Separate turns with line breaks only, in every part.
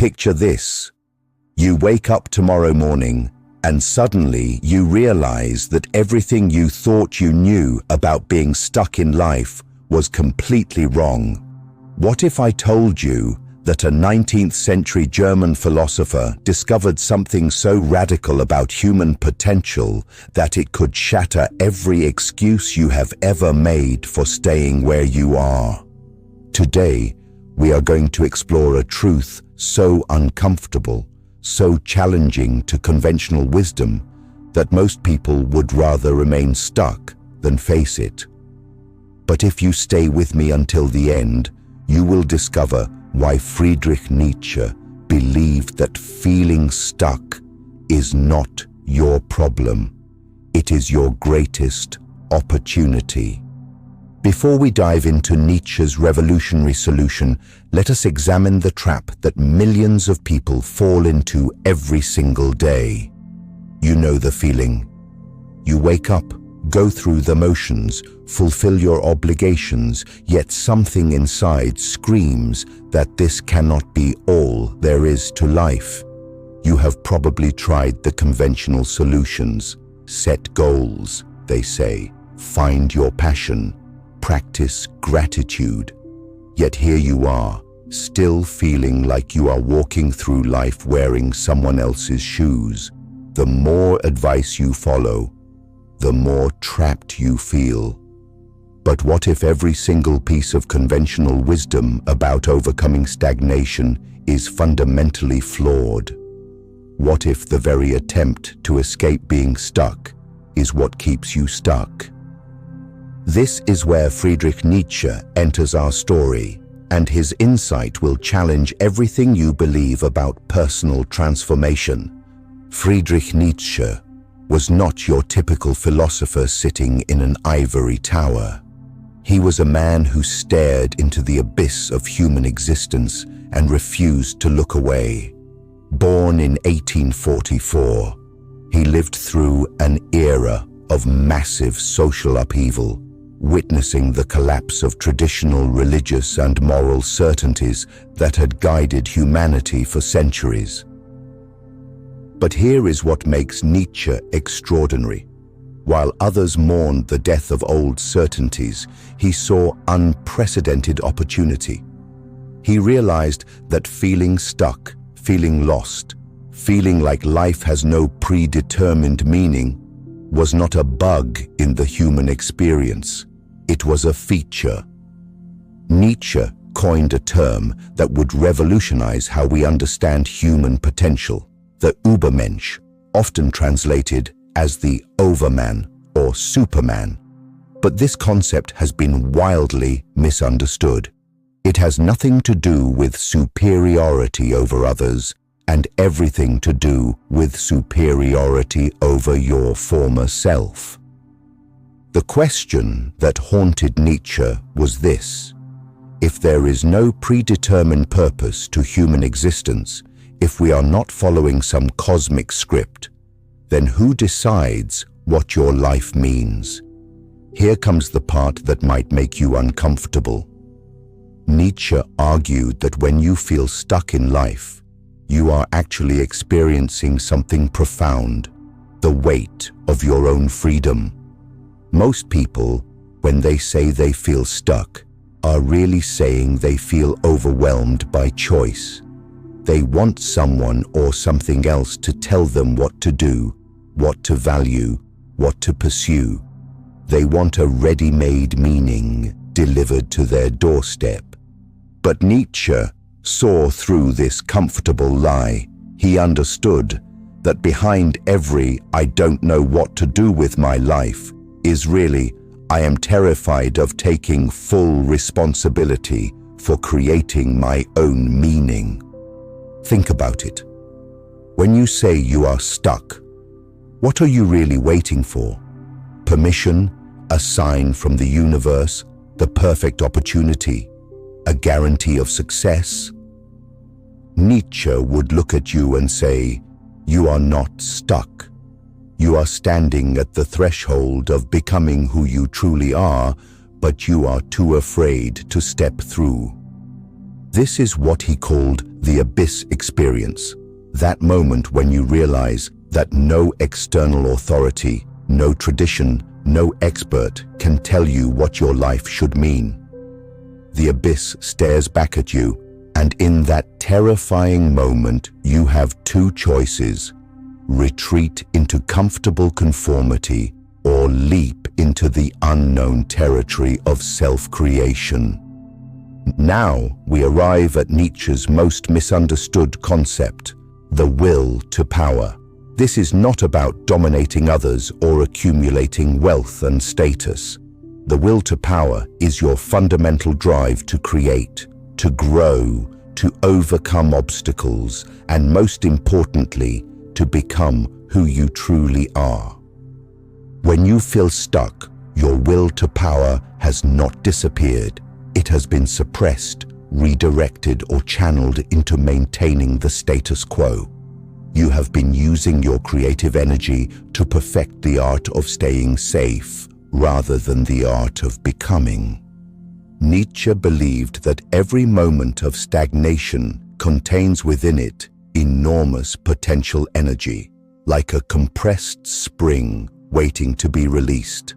Picture this. You wake up tomorrow morning and suddenly you realize that everything you thought you knew about being stuck in life was completely wrong. What if I told you that a 19th century German philosopher discovered something so radical about human potential that it could shatter every excuse you have ever made for staying where you are? Today, we are going to explore a truth so uncomfortable, so challenging to conventional wisdom, that most people would rather remain stuck than face it. But if you stay with me until the end, you will discover why Friedrich Nietzsche believed that feeling stuck is not your problem. It is your greatest opportunity. Before we dive into Nietzsche's revolutionary solution, let us examine the trap that millions of people fall into every single day. You know the feeling. You wake up, go through the motions, fulfill your obligations, yet something inside screams that this cannot be all there is to life. You have probably tried the conventional solutions. Set goals, they say. Find your passion. Practice gratitude. Yet here you are, still feeling like you are walking through life wearing someone else's shoes. The more advice you follow, the more trapped you feel. But what if every single piece of conventional wisdom about overcoming stagnation is fundamentally flawed? What if the very attempt to escape being stuck is what keeps you stuck? This is where Friedrich Nietzsche enters our story, and his insight will challenge everything you believe about personal transformation. Friedrich Nietzsche was not your typical philosopher sitting in an ivory tower. He was a man who stared into the abyss of human existence and refused to look away. Born in 1844, he lived through an era of massive social upheaval, witnessing the collapse of traditional religious and moral certainties that had guided humanity for centuries. But here is what makes Nietzsche extraordinary. While others mourned the death of old certainties, he saw unprecedented opportunity. He realized that feeling stuck, feeling lost, feeling like life has no predetermined meaning, was not a bug in the human experience. It was a feature. Nietzsche coined a term that would revolutionize how we understand human potential, the Übermensch, often translated as the overman or superman. But this concept has been wildly misunderstood. It has nothing to do with superiority over others and everything to do with superiority over your former self. The question that haunted Nietzsche was this: if there is no predetermined purpose to human existence, if we are not following some cosmic script, then who decides what your life means? Here comes the part that might make you uncomfortable. Nietzsche argued that when you feel stuck in life, you are actually experiencing something profound, the weight of your own freedom. Most people, when they say they feel stuck, are really saying they feel overwhelmed by choice. They want someone or something else to tell them what to do, what to value, what to pursue. They want a ready-made meaning delivered to their doorstep. But Nietzsche saw through this comfortable lie. He understood that behind every "I don't know what to do with my life" is really "I am terrified of taking full responsibility for creating my own meaning." Think about it. When you say you are stuck, what are you really waiting for? Permission, a sign from the universe, the perfect opportunity, a guarantee of success? Nietzsche would look at you and say, you are not stuck. You are standing at the threshold of becoming who you truly are, but you are too afraid to step through. This is what he called the abyss experience, that moment when you realize that no external authority, no tradition, no expert can tell you what your life should mean. The abyss stares back at you, and in that terrifying moment you have two choices: retreat into comfortable conformity or leap into the unknown territory of self-creation. Now we arrive at Nietzsche's most misunderstood concept, the will to power. This is not about dominating others or accumulating wealth and status. The will to power is your fundamental drive to create, to grow, to overcome obstacles, and most importantly, to become who you truly are. When you feel stuck, your will to power has not disappeared. It has been suppressed, redirected, or channeled into maintaining the status quo. You have been using your creative energy to perfect the art of staying safe, rather than the art of becoming. Nietzsche believed that every moment of stagnation contains within it enormous potential energy, like a compressed spring waiting to be released.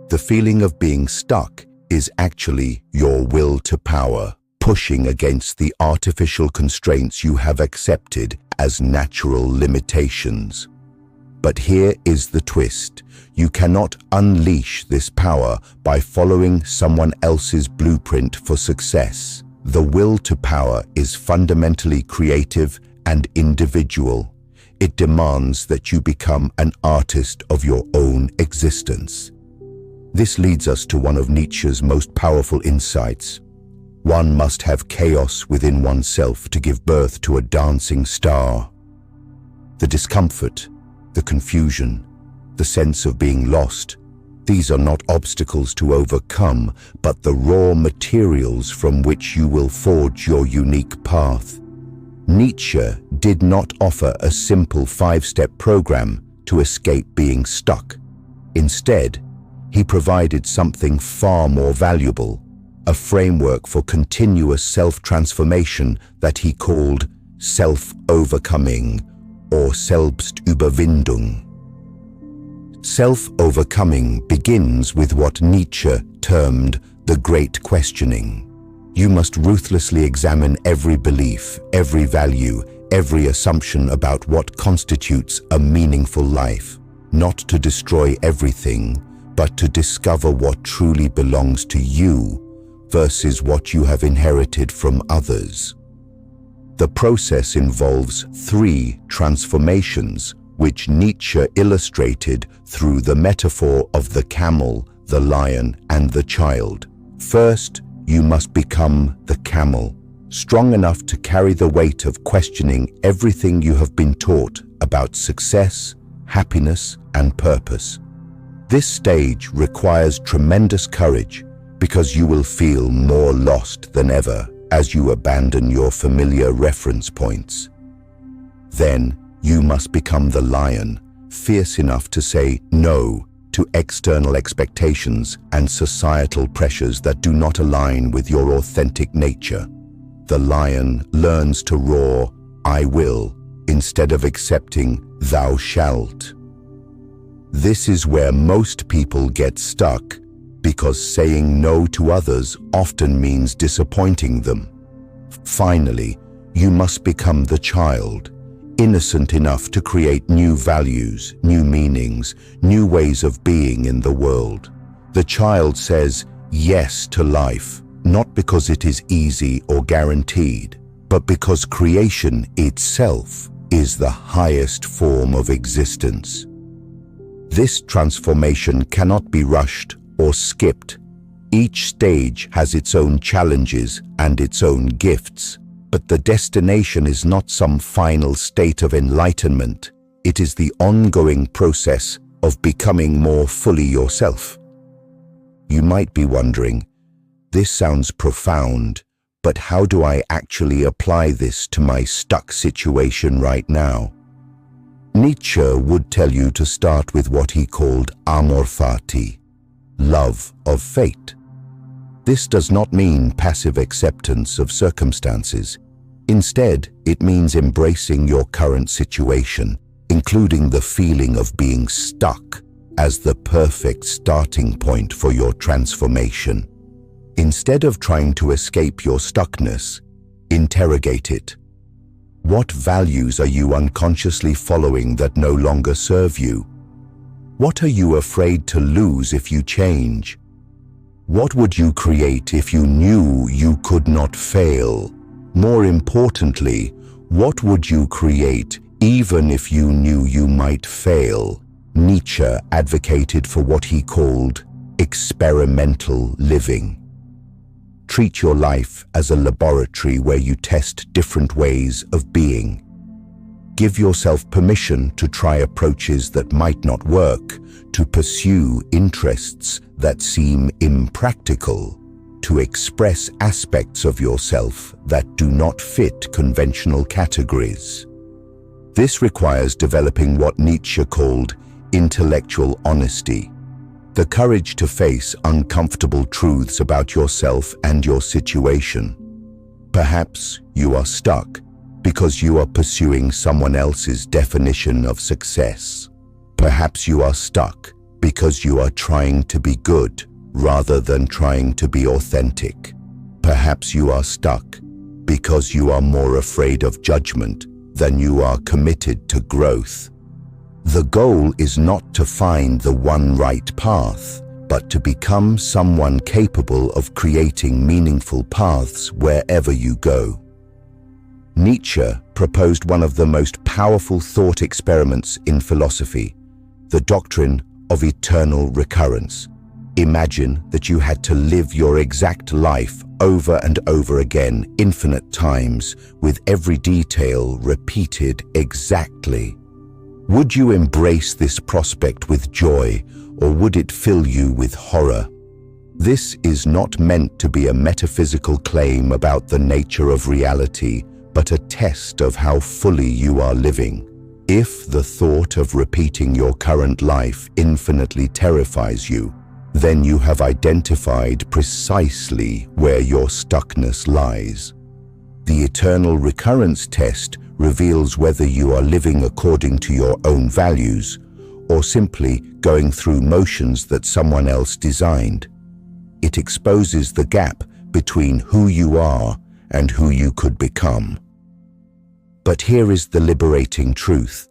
The feeling of being stuck is actually your will to power, pushing against the artificial constraints you have accepted as natural limitations. But here is the twist. You cannot unleash this power by following someone else's blueprint for success. The will to power is fundamentally creative and individual. It demands that you become an artist of your own existence. This leads us to one of Nietzsche's most powerful insights. One must have chaos within oneself to give birth to a dancing star. The discomfort, the confusion, the sense of being lost, these are not obstacles to overcome, but the raw materials from which you will forge your unique path. Nietzsche did not offer a simple 5-step program to escape being stuck. Instead, he provided something far more valuable, a framework for continuous self-transformation that he called self-overcoming or Selbstüberwindung. Self-overcoming begins with what Nietzsche termed the great questioning. You must ruthlessly examine every belief, every value, every assumption about what constitutes a meaningful life, not to destroy everything, but to discover what truly belongs to you versus what you have inherited from others. The process involves 3 transformations, which Nietzsche illustrated through the metaphor of the camel, the lion, and the child. First, you must become the camel, strong enough to carry the weight of questioning everything you have been taught about success, happiness, and purpose. This stage requires tremendous courage because you will feel more lost than ever as you abandon your familiar reference points. Then, you must become the lion, fierce enough to say no to external expectations and societal pressures that do not align with your authentic nature. The lion learns to roar, "I will," instead of accepting, "Thou shalt." This is where most people get stuck, because saying no to others often means disappointing them. Finally, you must become the child, innocent enough to create new values, new meanings, new ways of being in the world. The child says yes to life, not because it is easy or guaranteed, but because creation itself is the highest form of existence. This transformation cannot be rushed or skipped. Each stage has its own challenges and its own gifts, but the destination is not some final state of enlightenment. It is the ongoing process of becoming more fully yourself. You might be wondering, this sounds profound, but how do I actually apply this to my stuck situation right now? Nietzsche would tell you to start with what he called amor fati, love of fate. This does not mean passive acceptance of circumstances. Instead, it means embracing your current situation, including the feeling of being stuck, as the perfect starting point for your transformation. Instead of trying to escape your stuckness, interrogate it. What values are you unconsciously following that no longer serve you? What are you afraid to lose if you change? What would you create if you knew you could not fail? More importantly, what would you create even if you knew you might fail? Nietzsche advocated for what he called experimental living. Treat your life as a laboratory where you test different ways of being. Give yourself permission to try approaches that might not work, to pursue interests that seem impractical, to express aspects of yourself that do not fit conventional categories. This requires developing what Nietzsche called intellectual honesty, the courage to face uncomfortable truths about yourself and your situation. Perhaps you are stuck because you are pursuing someone else's definition of success. Perhaps you are stuck because you are trying to be good rather than trying to be authentic. Perhaps you are stuck because you are more afraid of judgment than you are committed to growth. The goal is not to find the one right path, but to become someone capable of creating meaningful paths wherever you go. Nietzsche proposed one of the most powerful thought experiments in philosophy, the doctrine of eternal recurrence. Imagine that you had to live your exact life over and over again, infinite times, with every detail repeated exactly. Would you embrace this prospect with joy, or would it fill you with horror? This is not meant to be a metaphysical claim about the nature of reality, but a test of how fully you are living. If the thought of repeating your current life infinitely terrifies you, then you have identified precisely where your stuckness lies. The eternal recurrence test reveals whether you are living according to your own values or simply going through motions that someone else designed. It exposes the gap between who you are and who you could become. But here is the liberating truth.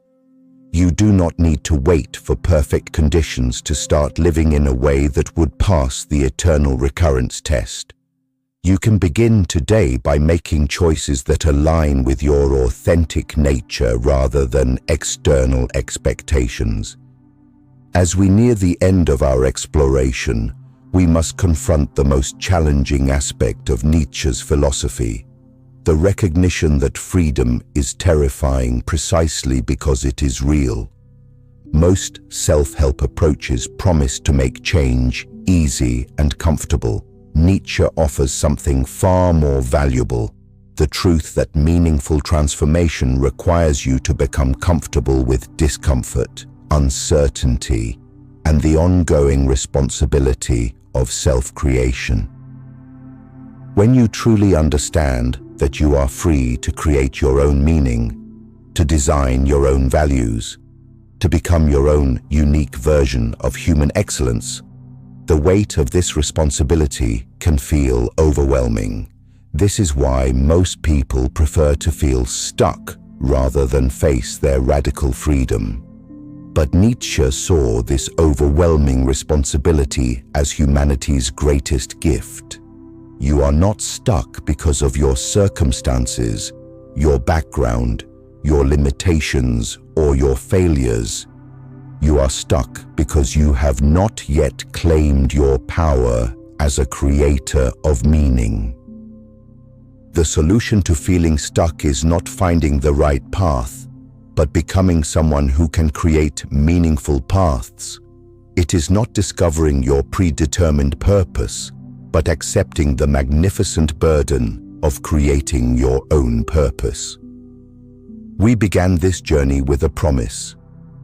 You do not need to wait for perfect conditions to start living in a way that would pass the eternal recurrence test. You can begin today by making choices that align with your authentic nature rather than external expectations. As we near the end of our exploration, we must confront the most challenging aspect of Nietzsche's philosophy, the recognition that freedom is terrifying precisely because it is real. Most self-help approaches promise to make change easy and comfortable. Nietzsche offers something far more valuable, the truth that meaningful transformation requires you to become comfortable with discomfort, uncertainty, and the ongoing responsibility of self-creation. When you truly understand that you are free to create your own meaning, to design your own values, to become your own unique version of human excellence, the weight of this responsibility can feel overwhelming. This is why most people prefer to feel stuck rather than face their radical freedom. But Nietzsche saw this overwhelming responsibility as humanity's greatest gift. You are not stuck because of your circumstances, your background, your limitations, or your failures. You are stuck because you have not yet claimed your power as a creator of meaning. The solution to feeling stuck is not finding the right path, but becoming someone who can create meaningful paths. It is not discovering your predetermined purpose, but accepting the magnificent burden of creating your own purpose. We began this journey with a promise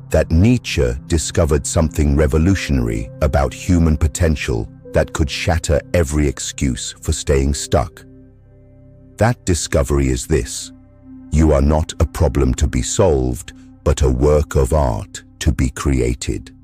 that Nietzsche discovered something revolutionary about human potential that could shatter every excuse for staying stuck. That discovery is this: you are not a problem to be solved, but a work of art to be created.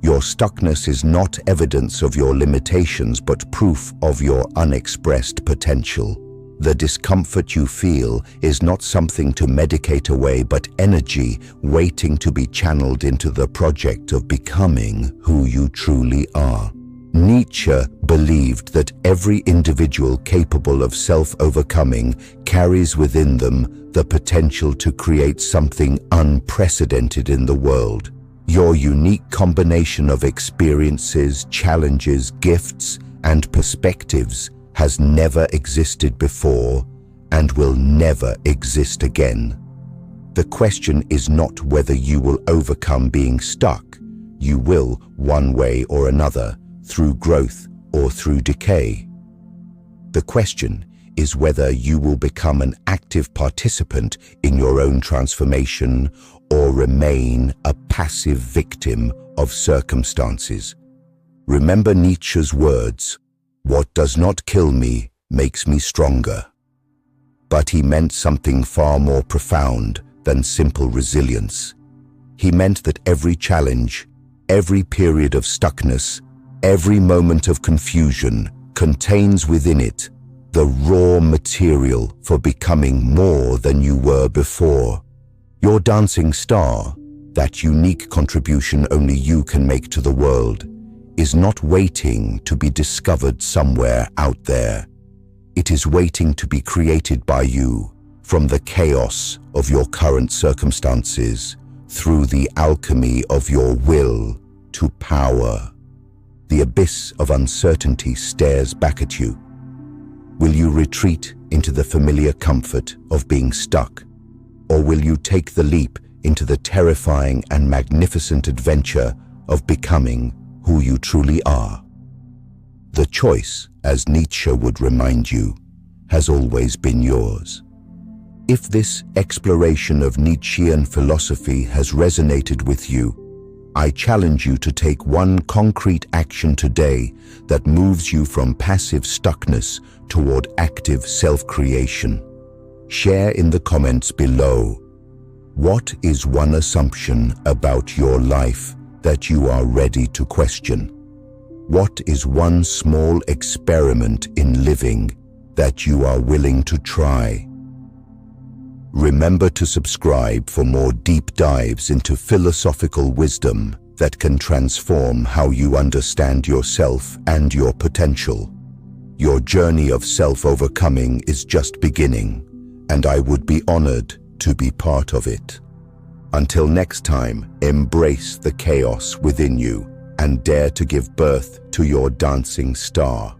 Your stuckness is not evidence of your limitations, but proof of your unexpressed potential. The discomfort you feel is not something to medicate away, but energy waiting to be channeled into the project of becoming who you truly are. Nietzsche believed that every individual capable of self-overcoming carries within them the potential to create something unprecedented in the world. Your unique combination of experiences, challenges, gifts, and perspectives has never existed before and will never exist again. The question is not whether you will overcome being stuck. You will, one way or another, through growth or through decay. The question is whether you will become an active participant in your own transformation or remain a passive victim of circumstances. Remember Nietzsche's words, "What does not kill me makes me stronger." But he meant something far more profound than simple resilience. He meant that every challenge, every period of stuckness, every moment of confusion contains within it the raw material for becoming more than you were before. Your dancing star, that unique contribution only you can make to the world, is not waiting to be discovered somewhere out there. It is waiting to be created by you from the chaos of your current circumstances, through the alchemy of your will to power. The abyss of uncertainty stares back at you. Will you retreat into the familiar comfort of being stuck? Or will you take the leap into the terrifying and magnificent adventure of becoming who you truly are? The choice, as Nietzsche would remind you, has always been yours. If this exploration of Nietzschean philosophy has resonated with you, I challenge you to take one concrete action today that moves you from passive stuckness toward active self-creation. Share in the comments below. What is one assumption about your life that you are ready to question? What is one small experiment in living that you are willing to try? Remember to subscribe for more deep dives into philosophical wisdom that can transform how you understand yourself and your potential. Your journey of self-overcoming is just beginning, and I would be honored to be part of it. Until next time, embrace the chaos within you and dare to give birth to your dancing star.